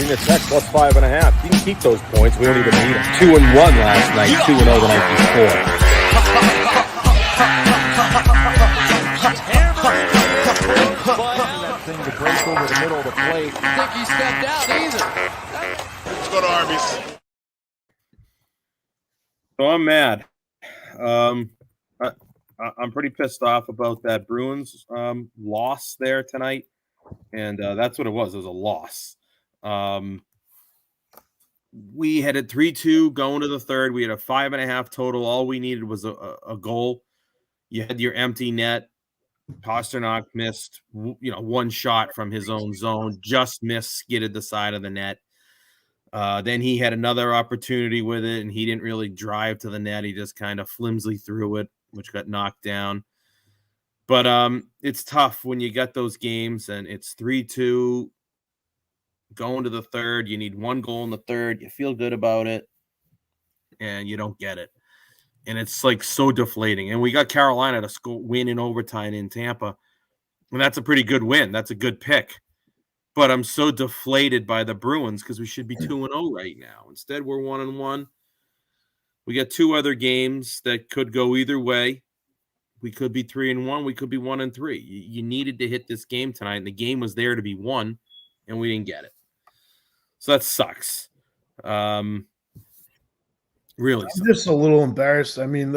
Virginia Tech plus 5.5. You can keep those points. We don't even need them. 2-1 last night, 2-0 the night before. That thing to break over the middle of the plate. I think he stepped out either. Let's go to Arby's. So I'm mad. I'm pretty pissed off about that Bruins loss there tonight, and that's what it was. It was a loss. We had a 3-2 going to the third. We had a 5.5 total. All we needed was a goal. You had your empty net. Pastrnak missed, one shot from his own zone, just missed, skidded the side of the net. Then he had another opportunity with it, and he didn't really drive to the net. He just kind of flimsily threw it, which got knocked down. But it's tough when you get those games, and it's 3-2 going to the third. You need one goal in the third. You feel good about it, and you don't get it. And it's like so deflating. And we got Carolina to win in overtime in Tampa, and that's a pretty good win. That's a good pick. But I'm so deflated by the Bruins because we should be 2-0 right now. Instead, we're 1-1. We got two other games that could go either way. We could be 3-1. We could be 1-3. You needed to hit this game tonight, and the game was there to be won, and we didn't get it. So that sucks. Really sucks. I'm just a little embarrassed. I mean,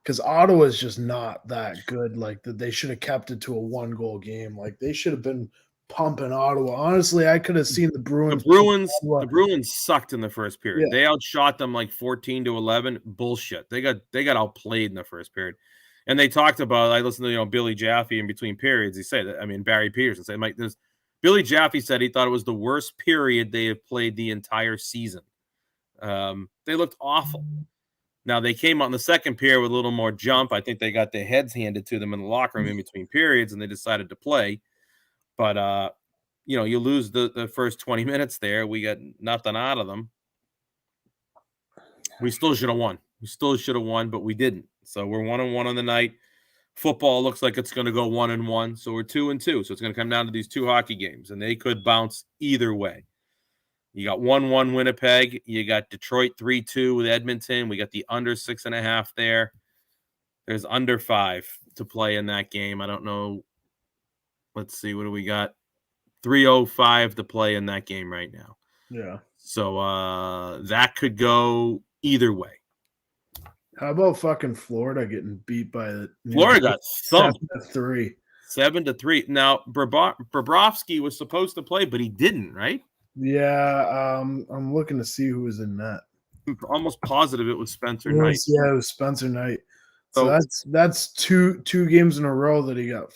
because Ottawa is just not that good. Like that, they should have kept it to a 1-goal game. Like they should have been pumping Ottawa. Honestly, I could have seen the Bruins. The Bruins sucked in the first period. Yeah. They outshot them like 14-11. Bullshit. They got outplayed in the first period. And they talked about, I listened to Billy Jaffe in between periods. He said, Barry Peterson said, Billy Jaffe said he thought it was the worst period they have played the entire season. They looked awful. Now they came out in the second period with a little more jump. I think they got their heads handed to them in the locker room in between periods, and they decided to play. But you lose the first 20 minutes there. We got nothing out of them. We still should have won. But we didn't. So we're 1-1 on the night. Football looks like it's going to go 1-1. So we're 2-2. So it's going to come down to these two hockey games, and they could bounce either way. You got 1-1 Winnipeg. You got Detroit 3-2 with Edmonton. We got the under 6.5 there. There's under 5 to play in that game. I don't know. Let's see. What do we got? 3:05 to play in that game right now. Yeah. So that could go either way. How about fucking Florida getting beat by the Florida got thumped 7-3. 7-3. Now Bobrovsky was supposed to play, but he didn't, right? Yeah, I'm looking to see who was in that. I'm almost positive it was Spencer Knight. Yeah, it was Spencer Knight. So that's two games in a row that he got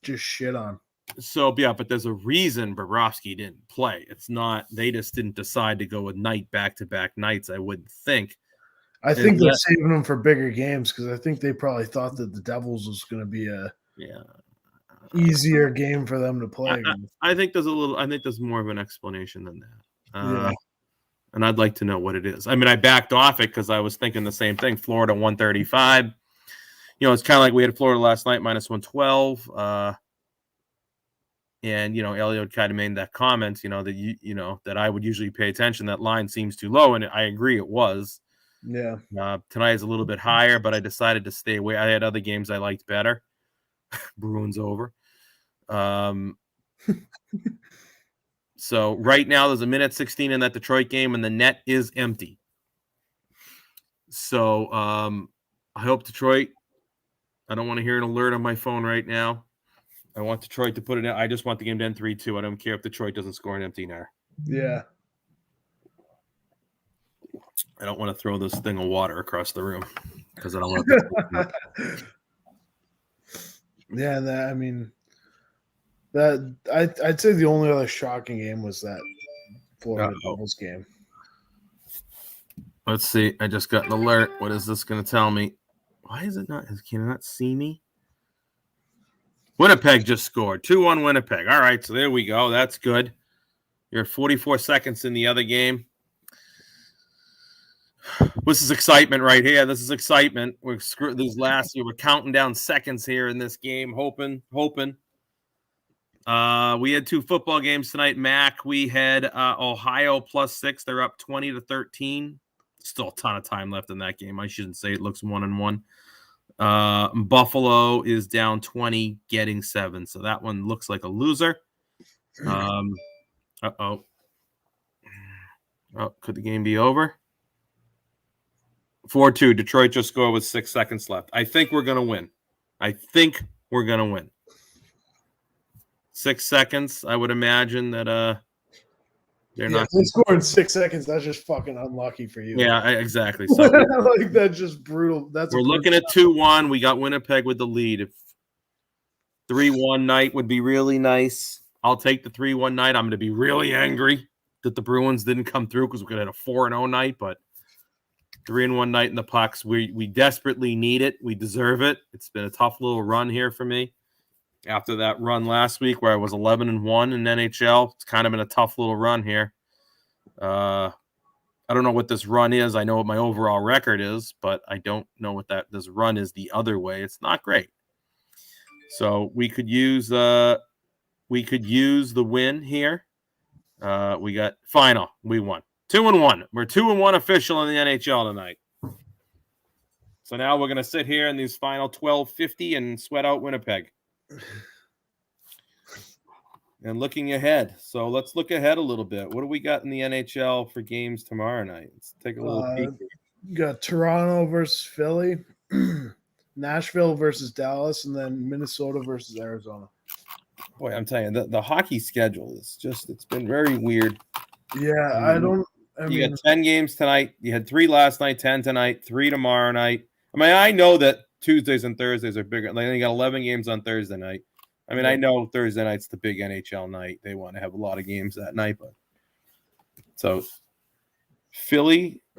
just shit on. So yeah, but there's a reason Bobrovsky didn't play. It's not they just didn't decide to go with Knight back-to-back nights, I wouldn't think. I think they're saving him for bigger games because I think they probably thought that the Devils was going to be a easier game for them to play. I think there's more of an explanation than that. And I'd like to know what it is. I backed off it because I was thinking the same thing. Florida 135. It's kind of like we had Florida last night minus 112. And Elliot kind of made that comment, that that I would usually pay attention. That line seems too low, and I agree it was. Yeah. Tonight is a little bit higher, but I decided to stay away. I had other games I liked better. Bruins over. So right now there's a minute 16 in that Detroit game, and the net is empty. So I hope Detroit. I don't want to hear an alert on my phone right now. I want Detroit to put it in. I just want the game to end 3-2. I don't care if Detroit doesn't score an empty netter. Yeah. I don't want to throw this thing of water across the room because I don't want to. Yeah, I'd say the only other shocking game was that Florida Devils game. Let's see. I just got an alert. What is this going to tell me? Why is it not? Can it not see me? Winnipeg just scored. 2-1 Winnipeg. All right, so there we go. That's good. You're 44 seconds in the other game. This is excitement right here. This is excitement. We're counting down seconds here in this game, hoping. We had 2 football games tonight. Mac, we had Ohio +6. They're up 20-13. Still a ton of time left in that game. I shouldn't say it looks 1-1. Buffalo is down 20, getting 7. So that one looks like a loser. Oh, could the game be over? 4-2. Detroit just scored with 6 seconds left. I think we're going to win. 6 seconds. I would imagine that they're not. They scored in 6 seconds. That's just fucking unlucky for you. Yeah, exactly. So like that's just brutal. we're looking at 2-1. We got Winnipeg with the lead. If 3-1 night would be really nice. I'll take the 3-1 night. I'm going to be really angry that the Bruins didn't come through because we could have had a 4-0 night, but 3-1 night in the pucks. We desperately need it. We deserve it. It's been a tough little run here for me. After that run last week where I was 11-1 in NHL, it's kind of been a tough little run here. I don't know what this run is. I know what my overall record is, but I don't know what this run is the other way. It's not great. So we could use the win here. We got final. We won 2-1. We're 2-1 official in the NHL tonight. So now we're gonna sit here in these final 12:50 and sweat out Winnipeg. And looking ahead. So let's look ahead a little bit. What do we got in the NHL for games tomorrow night? Let's take a little peek. You got Toronto versus Philly, Nashville versus Dallas, and then Minnesota versus Arizona. Boy, I'm telling you, the hockey schedule is it's been very weird. Yeah, You got 10 games tonight. You had 3 last night, 10 tonight, 3 tomorrow night. I mean, I know that Tuesdays and Thursdays are bigger. Like, you got 11 games on Thursday night. I mean, I know Thursday night's the big NHL night. They want to have a lot of games that night. But so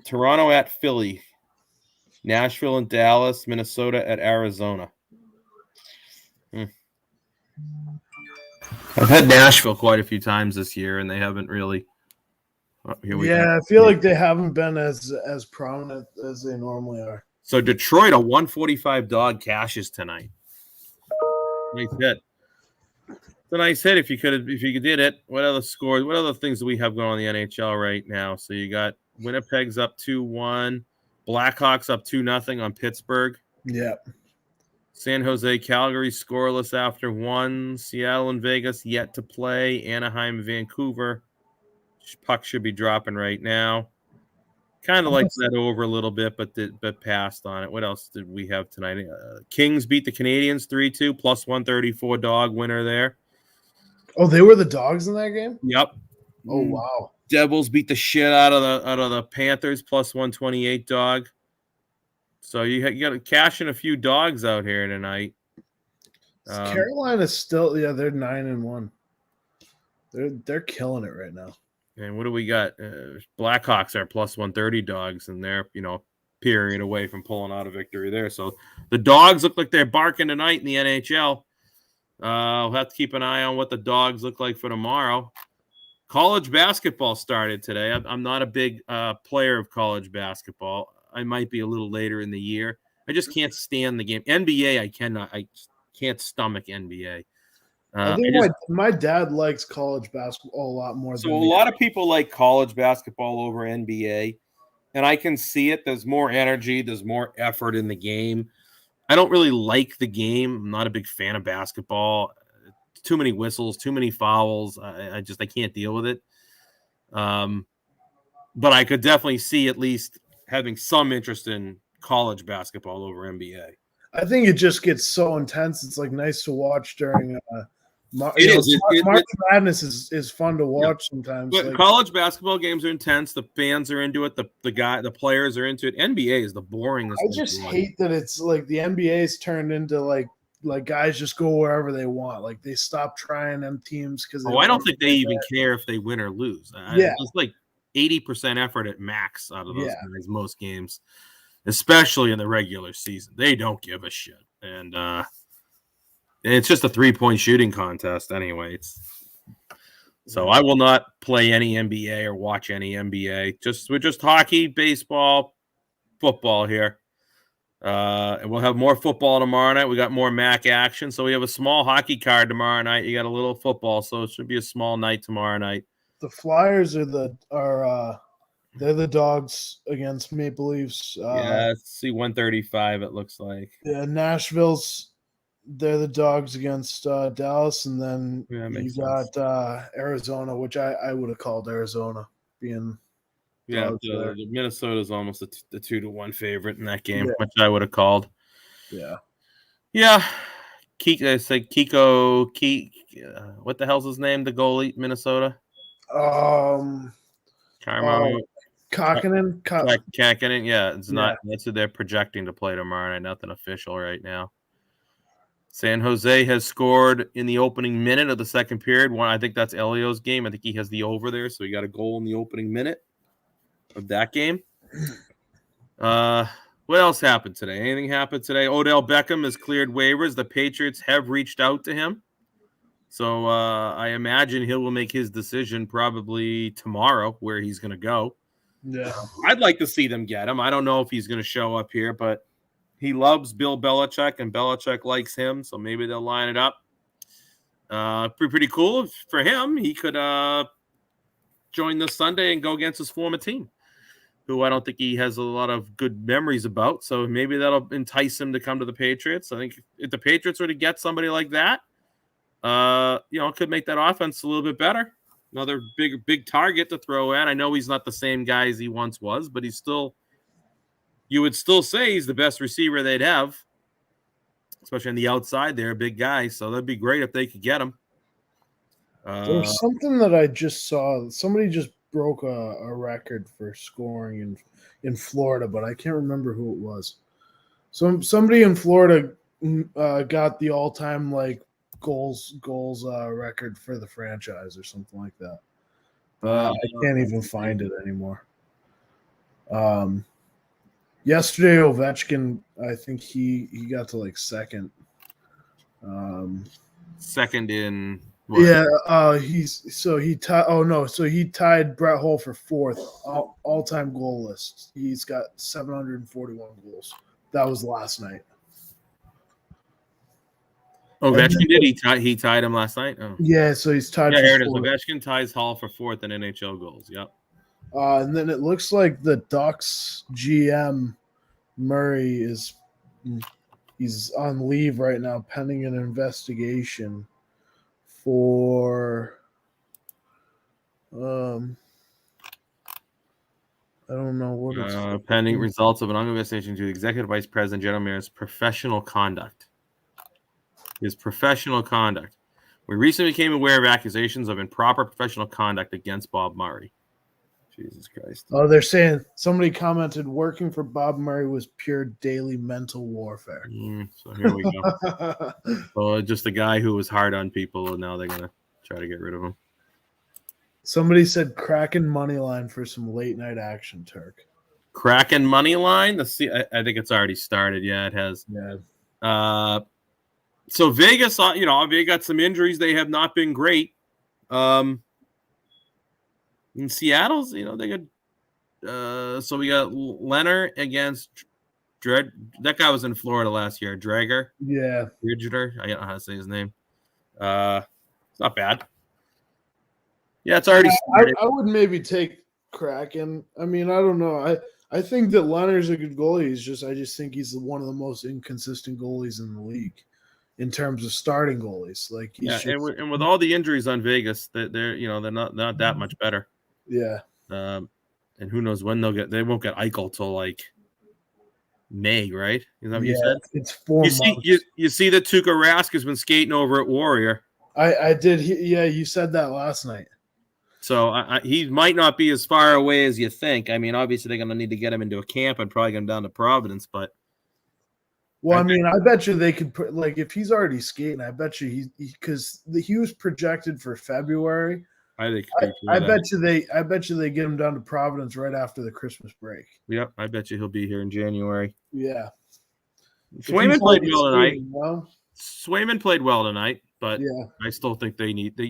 Toronto at Philly, Nashville and Dallas, Minnesota at Arizona. I've had Nashville quite a few times this year, and they haven't really. I feel like they haven't been as prominent as they normally are. So Detroit, a 145 dog cashes tonight. Nice hit. It's a nice hit if you did it. What other scores? What other things do we have going on in the NHL right now? So you got Winnipeg's up 2-1, Blackhawks up 2-0 on Pittsburgh. Yeah. San Jose, Calgary scoreless after 1. Seattle and Vegas yet to play. Anaheim, Vancouver. Puck should be dropping right now. Kind of like that over a little bit, but passed on it. What else did we have tonight? Kings beat the Canadians 3-2, plus 134 dog winner there. Oh, they were the dogs in that game? Yep. Oh, wow. Devils beat the shit out of the Panthers, plus 128 dog. So you got to cash in a few dogs out here tonight. Carolina's still, they're 9-1. They're killing it right now. And what do we got? Blackhawks are plus 130 dogs, and they're, period away from pulling out a victory there. So the dogs look like they're barking tonight in the NHL. We'll have to keep an eye on what the dogs look like for tomorrow. College basketball started today. I'm not a big player of college basketball. I might be a little later in the year. I just can't stand the game. NBA, I can't stomach NBA. I think my dad likes college basketball a lot more. So a lot of people like college basketball over NBA, and I can see it. There's more energy. There's more effort in the game. I don't really like the game. I'm not a big fan of basketball. Too many whistles, too many fouls. I can't deal with it. But I could definitely see at least having some interest in college basketball over NBA. I think it just gets so intense. It's like nice to watch during. March Madness is fun to watch sometimes. But college basketball games are intense. The fans are into it. The players are into it. NBA is the boringest. I just hate that it's like the NBA's turned into like guys just go wherever they want. Like they stop trying them teams because. I don't think they even care if they win or lose. It's like 80% effort at max out of those guys most games, especially in the regular season. They don't give a shit, and it's just a 3-point shooting contest anyway. So I will not play any NBA or watch any NBA. We're just hockey, baseball, football here. And we'll have more football tomorrow night. We got more MAC action. So we have a small hockey card tomorrow night. You got a little football. So it should be a small night tomorrow night. The Flyers are they're the dogs against Maple Leafs. Let's see, 135 it looks like. Yeah, they're the dogs against Dallas, and then you got Arizona, which I would have called Arizona being. Yeah, the Minnesota's almost a 2-1 favorite in that game, which I would have called. Yeah. Kiko. What the hell's his name? The goalie, Minnesota. Kakkonen. Kakkonen. Yeah, it's not. That's who they're projecting to play tomorrow night. Nothing official right now. San Jose has scored in the opening minute of the second period. I think that's Elio's game. I think he has the over there, so he got a goal in the opening minute of that game. What else happened today? Anything happened today? Odell Beckham has cleared waivers. The Patriots have reached out to him. So I imagine he will make his decision probably tomorrow where he's going to go. Yeah. I'd like to see them get him. I don't know if he's going to show up here, but he loves Bill Belichick and Belichick likes him. So maybe they'll line it up. Pretty cool for him. He could join this Sunday and go against his former team, who I don't think he has a lot of good memories about. So maybe that'll entice him to come to the Patriots. I think if the Patriots were to get somebody like that, it could make that offense a little bit better. Another big target to throw at. I know he's not the same guy as he once was, but you would still say he's the best receiver they'd have, especially on the outside there, a big guy. So that'd be great if they could get him. There's something that I just saw. Somebody just broke a record for scoring in Florida, but I can't remember who it was. Somebody in Florida got the all-time goals record for the franchise or something like that. I can't even find it anymore. Yesterday, Ovechkin, I think he got to second. Second in what? Yeah, he tied Brett Hull for fourth all-time goal list. He's got 741 goals. That was last night. Ovechkin did. He tied him last night. Oh. Yeah, so he's tied. Yeah, for here it is. fourth. Ovechkin ties Hall for fourth in NHL goals. Yep. And then it looks like the Ducks GM Murray he's on leave right now, pending an investigation for I don't know what it's pending results of an ongoing investigation to the executive vice president, General Manager's professional conduct. His professional conduct. We recently became aware of accusations of improper professional conduct against Bob Murray. Jesus Christ. Oh, they're saying somebody commented working for Bob Murray was pure daily mental warfare. So here we go. So just a guy who was hard on people, and now they're going to try to get rid of him. Somebody said Kraken money line for some late night action, Turk. Kraken money line? I think it's already started. Yeah, it has. Yeah. So Vegas, they got some injuries. They have not been great. In Seattle's, they got. So we got Leonard against that guy was in Florida last year. Drager. Yeah. Bridger. I don't know how to say his name. It's not bad. Yeah, it's already. I would maybe take Kraken. I mean, I don't know. I think that Leonard's a good goalie. I just think he's one of the most inconsistent goalies in the league in terms of starting goalies. And with all the injuries on Vegas, they're not that much better. Yeah. And who knows when they won't get Eichel till May, right? Is that what you said? It's 4 months. You see that Tuukka Rask has been skating over at Warrior. I did. You said that last night. So he might not be as far away as you think. I mean, obviously they're going to need to get him into a camp and probably get him down to Providence. But I bet you they could put if he's already skating. I bet you because he was projected for February. I bet you they get him down to Providence right after the Christmas break. Yep, I bet you he'll be here in January. Yeah. Swayman played well tonight. Swayman played well tonight, but I still think they need They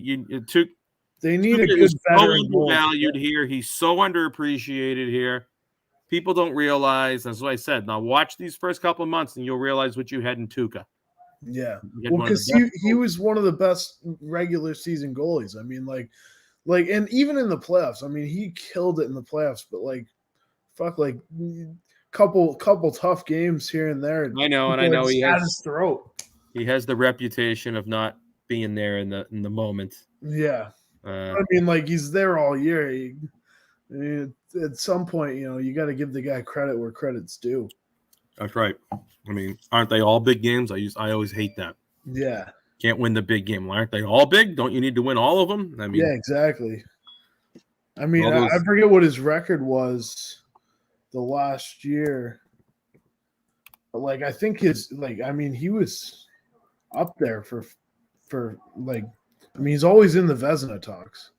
need a good veteran veteran goal. Valued here. He's so underappreciated here. people don't realize. That's what I said. Now watch these first couple of months, and you'll realize what you had in Tuca. Yeah, You had well, one of because the best he was one of the best regular season goalies. I mean, like, and even in the playoffs, I mean, he killed it in the playoffs. But like, fuck, like, couple tough games here and there. I know, and I people know just he had has his throat. he has the reputation of not being there in the moment. Yeah, Uh, I mean, like, he's there all year. I mean, at some point, you got to give the guy credit where credit's due. that's right. I mean, aren't they all big games? I always hate that. Yeah, Can't win the big game. Aren't they all big? Don't you need to win all of them? I mean, yeah, exactly. I mean, all those- I forget what his record was the last year. But like, I think he was up there for like, I mean, he's always in the Vezina talks.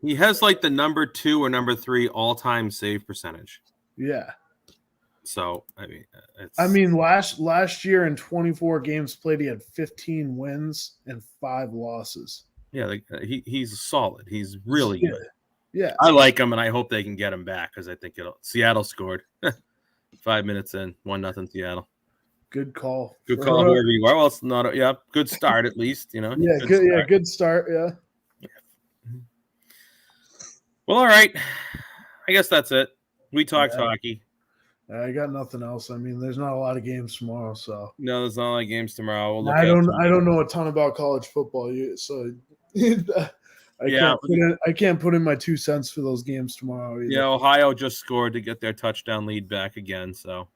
he has like the number 2 or number 3 all-time save percentage. Yeah. So it's. I mean, last year in 24 games played, he had 15 wins and 5 losses. yeah, like, he's solid. He's really good. Yeah. I like him, and I hope they can get him back because I think Seattle scored 5 minutes in, 1-0 Seattle. Good call. Good call, whoever you are. Well, it's not. Good start at least. Yeah, good. Yeah, good start. Yeah. Well, all right. I guess that's it. We talked hockey. I got nothing else. I mean, there's not a lot of games tomorrow, so No, there's not a lot of games tomorrow. We'll look I at don't know a ton about college football, so I can't put in my 2 cents for those games tomorrow either. Yeah, Ohio just scored to get their touchdown lead back again. So,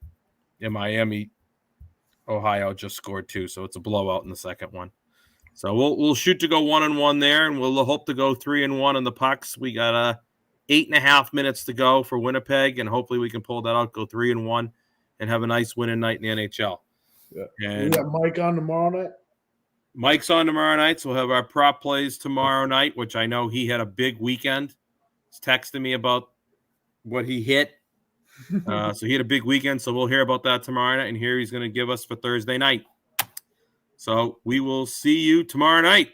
in Miami, Ohio just scored too. So it's a blowout in the second one. So we'll shoot to go 1-1 there, and we'll hope to go 3-1 on the pucks. We got 8.5 minutes to go for Winnipeg, and hopefully we can pull that out, go 3-1, and have a nice winning night in the NHL. Yeah. And We got Mike on tomorrow night. Mike's on tomorrow night, so we'll have our prop plays tomorrow night, which I know he had a big weekend. He's texting me about what he hit. So he had a big weekend, so we'll hear about that tomorrow night, and here he's going to give us for Thursday night. So we will see you tomorrow night.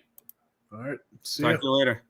All right. See Talk ya. to you later.